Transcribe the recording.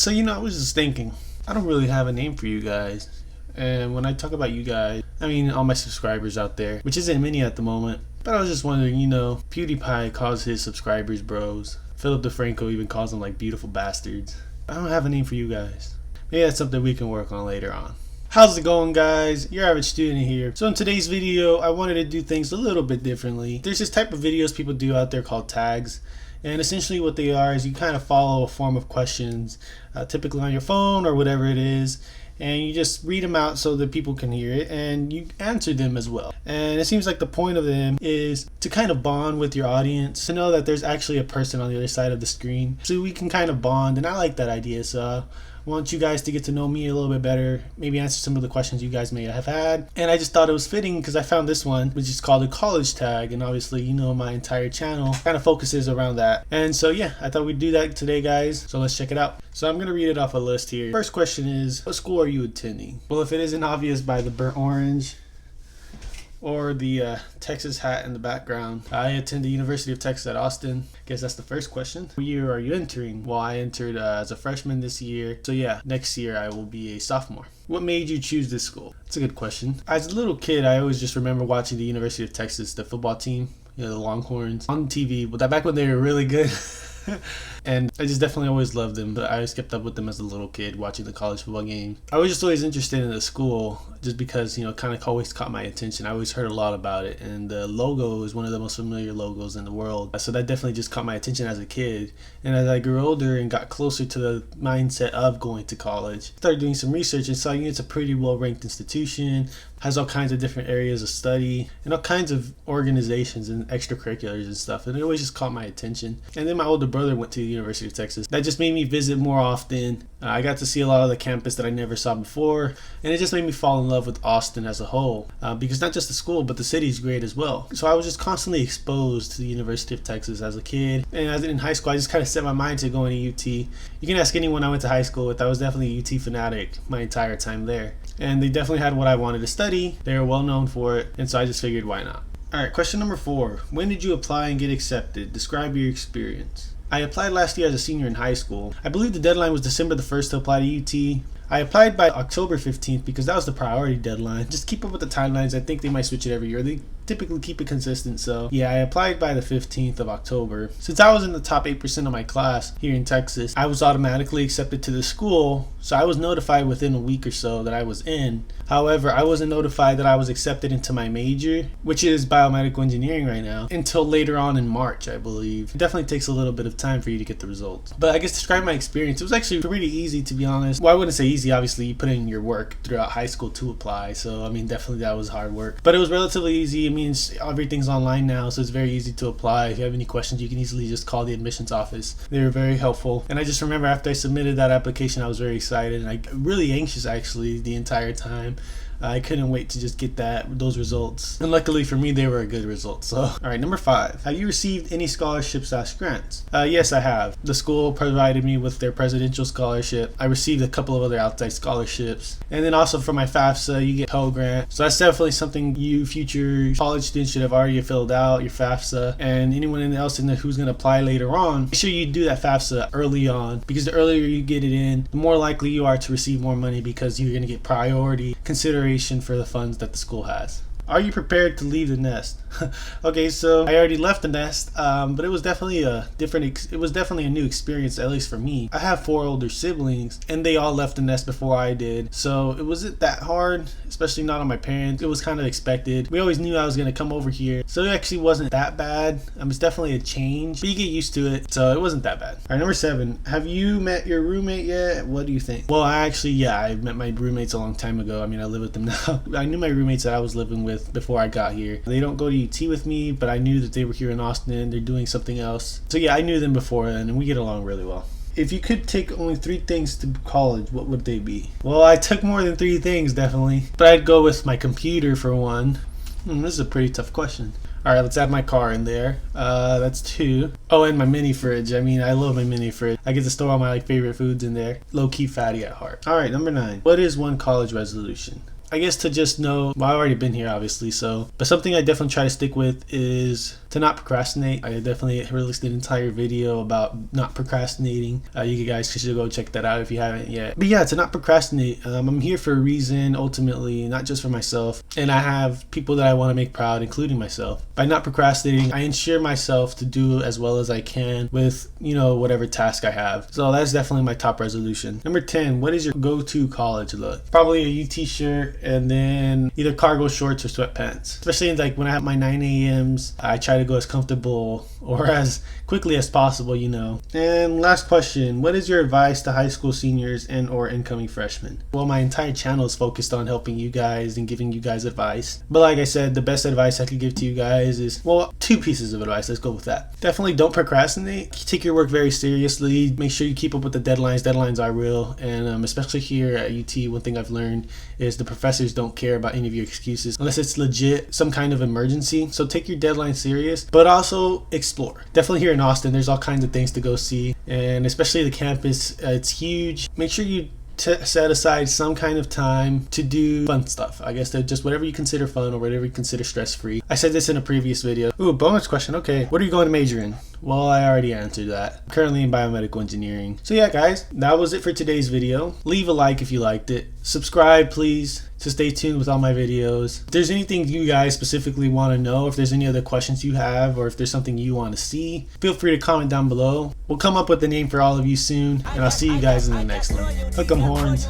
So, I was just thinking, I don't really have a name for you guys. And when I talk about you guys, I mean all my subscribers out there, which isn't many at the moment. But I was just wondering, PewDiePie calls his subscribers bros. Philip DeFranco even calls them like beautiful bastards. I don't have a name for you guys. Maybe that's something we can work on later on. How's it going, guys? UrAvgStudent here. So in today's video, I wanted to do things a little bit differently. There's this type of videos people do out there called tags. And essentially what they are is you kind of follow a form of questions, typically on your phone or whatever it is. And you just read them out so that people can hear it, and you answer them as well. And it seems like the point of them is to kind of bond with your audience, to know that there's actually a person on the other side of the screen, so we can kind of bond. And I like that idea, so I want you guys to get to know me a little bit better, maybe answer some of the questions you guys may have had. And I just thought it was fitting because I found this one, which is called a college tag, and obviously my entire channel kind of focuses around that. And so yeah, I thought we'd do that today, guys, so let's check it out. So I'm going to read it off a list here. First question is, what school are you attending? Well, if it isn't obvious by the burnt orange or the Texas hat in the background, I attend the University of Texas at Austin. Guess that's the first question. What year are you entering? Well, I entered as a freshman this year. So yeah, next year I will be a sophomore. What made you choose this school? It's a good question. As a little kid, I always just remember watching the University of Texas, the football team, the Longhorns, on TV. But back when they were really good. And I just definitely always loved them, but I always kept up with them as a little kid watching the college football game. I was just always interested in the school just because, kind of always caught my attention. I always heard a lot about it, and the logo is one of the most familiar logos in the world. So that definitely just caught my attention as a kid. And as I grew older and got closer to the mindset of going to college, I started doing some research and saw it's a pretty well-ranked institution, has all kinds of different areas of study and all kinds of organizations and extracurriculars and stuff, and it always just caught my attention. And then my older brother went to the University of Texas. That just made me visit more often. I got to see a lot of the campus that I never saw before, and it just made me fall in love with Austin as a whole, because not just the school, but the city's great as well. So I was just constantly exposed to the University of Texas as a kid, and as in high school, I just kind of set my mind to going to UT. You can ask anyone I went to high school with. I was definitely a UT fanatic my entire time there, and they definitely had what I wanted to study. They were well known for it, and so I just figured, why not? Alright, question number 4. When did you apply and get accepted? Describe your experience. I applied last year as a senior in high school. I believe the deadline was December the 1st to apply to UT. I applied by October 15th because that was the priority deadline. Just keep up with the timelines. I think they might switch it every year. They typically keep it consistent. So yeah, I applied by the 15th of October. Since I was in the top 8% of my class here in Texas, I was automatically accepted to the school. So I was notified within a week or so that I was in. However, I wasn't notified that I was accepted into my major, which is biomedical engineering right now, until later on in March, I believe. It definitely takes a little bit of time for you to get the results. But I guess to describe my experience, it was actually pretty easy, to be honest. Well, I wouldn't say easy. Obviously, you put in your work throughout high school to apply. So, definitely that was hard work. But it was relatively easy. Everything's online now, so it's very easy to apply. If you have any questions, you can easily just call the admissions office. They were very helpful. And I just remember after I submitted that application, I was very excited and really anxious, actually, the entire time. I couldn't wait to just get those results. And luckily for me, they were a good result. So, all right, number 5. Have you received any scholarships/grants? Yes, I have. The school provided me with their presidential scholarship. I received a couple of other outside scholarships. And then also for my FAFSA, you get Pell Grant. So that's definitely something you future college students should have already filled out, your FAFSA. And anyone else who's going to apply later on, make sure you do that FAFSA early on, because the earlier you get it in, the more likely you are to receive more money because you're going to get priority consideration for the funds that the school has. Are you prepared to leave the nest? Okay, so I already left the nest, but it was definitely a new experience, at least for me. I have 4 older siblings, and they all left the nest before I did, so it wasn't that hard, especially not on my parents. It was kind of expected. We always knew I was going to come over here, so it actually wasn't that bad. It's definitely a change, but you get used to it, so it wasn't that bad. All right, number 7. Have you met your roommate yet? What do you think? Well, I met my roommates a long time ago. I live with them now. I knew my roommates that I was living with before I got here. They don't go to UT with me, but I knew that they were here in Austin. They're doing something else. So yeah, I knew them before, and we get along really well. If you could take only 3 things to college, what would they be? Well, I took more than 3 things, definitely. But I'd go with my computer for one. This is a pretty tough question. Alright, let's add my car in there. That's 2. Oh, and my mini fridge. I love my mini fridge. I get to store all my favorite foods in there. Low-key fatty at heart. Alright, number 9. What is one college resolution? I guess to just know, I've already been here obviously, but something I definitely try to stick with is to not procrastinate. I definitely released an entire video about not procrastinating. You guys should go check that out if you haven't yet. But yeah, to not procrastinate, I'm here for a reason, ultimately, not just for myself. And I have people that I want to make proud, including myself. By not procrastinating, I ensure myself to do as well as I can with, whatever task I have. So that's definitely my top resolution. Number 10, what is your go-to college look? Probably a UT shirt and then either cargo shorts or sweatpants. Especially like when I have my 9 a.m.s, I try to go as comfortable or as quickly as possible, And last question, what is your advice to high school seniors and or incoming freshmen? Well, my entire channel is focused on helping you guys and giving you guys advice. But like I said, the best advice I could give to you guys is, well, 2 pieces of advice. Let's go with that. Definitely don't procrastinate. Take your work very seriously. Make sure you keep up with the deadlines. Deadlines are real. And especially here at UT, one thing I've learned is the professors don't care about any of your excuses unless it's legit, some kind of emergency. So take your deadline serious, but also explore. Definitely here in Austin, there's all kinds of things to go see. And especially the campus, it's huge. Make sure you set aside some kind of time to do fun stuff. I guess that just whatever you consider fun or whatever you consider stress-free. I said this in a previous video. Ooh, bonus question. Okay, what are you going to major in? Well, I already answered that. I'm currently in biomedical engineering. So yeah, guys, that was it for today's video. Leave a like if you liked it. Subscribe, please, to stay tuned with all my videos. If there's anything you guys specifically want to know, if there's any other questions you have, or if there's something you want to see, feel free to comment down below. We'll come up with a name for all of you soon, and I'll see you guys in the next one. Hook 'em horns.